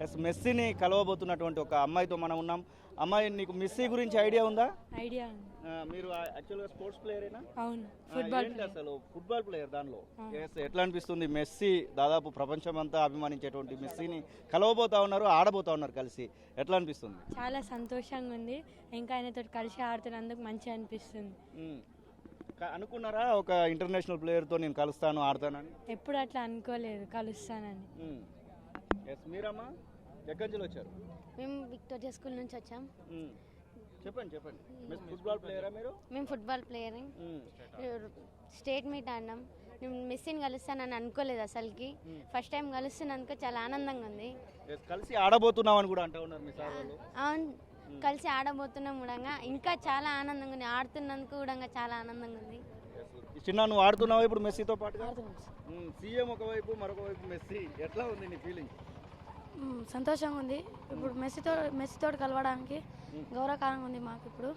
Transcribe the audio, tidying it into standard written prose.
Yes మెస్సీని కలవబోతున్నటువంటి ఒక అమ్మాయితో మనం ఉన్నాం. అమ్మాయి, నీకు మెస్సీ గురించి ఐడియా ఉందా? ఐడియా. మీరు యాక్చువల్గా స్పోర్ట్స్ ప్లేయరేనా? అవును, ఫుట్బాల్ ఏంటి అసలు ఫుట్బాల్ ప్లేయర్ దానిలో? ఎస్, ఎట్లా అనిపిస్తుంది? మెస్సీ దాదాపు ప్రపంచం అంతా అభిమానించేటువంటి మెస్సీని కలవబోతా ఉన్నారు, ఆడబోతా ఉన్నారు కలిసి. ఎట్లా అనిపిస్తుంది? చాలా సంతోషంగా ఉంది. ఇంకా ఆయనతో కలిసి ఆడుతున్నందుకు మంచిగా అనిపిస్తుంది. అనుకున్నారా ఒక ఇంటర్నేషనల్ ప్లేయర్తో నేను కలుస్తాను, ఆడతానని? ఎప్పుడు అట్లా అనుకోలేదు కలుస్తానని. ఎస్, మీరమ్మా ఎక్కడి నుంచి వచ్చారు? మేము విక్టోరియా స్కూల్ నుంచి వచ్చాం. చెప్పండి చెప్పండి. ఫుట్బాల్ ప్లేయరా మీరు? మేము ఫుట్బాల్ ప్లేయర్. స్టేట్ మీట్ ఆడినాం. నేను మెస్సీని కలుస్తానని అనుకోలేదు అసలుకి. ఫస్ట్ టైం కలుస్తున్నందుకు చాలా ఆనందంగా ఉంది. కలిసి ఆడబోతున్నాం అని కూడా అంటూ ఉన్నారు మీ సార్ వాళ్ళు. అవును, కలిసి ఆడబోతున్నాం కూడా. ఇంకా చాలా ఆనందంగా ఉంది. ఆడుతున్నందుకు కూడా చాలా ఆనందంగా ఉంది. చిన్న, నువ్వు ఆడుతున్నావా ఇప్పుడు మెస్సీతో పాటుగా? సీఎం ఒకవైపు, మరొక వైపు మెస్సీ. ఎట్లా ఉంది నీ ఫీలింగ్? సంతోషంగా ఉంది. ఇప్పుడు మెస్సీతో కలవడానికి గౌరవకారంగా ఉంది మాకు ఇప్పుడు.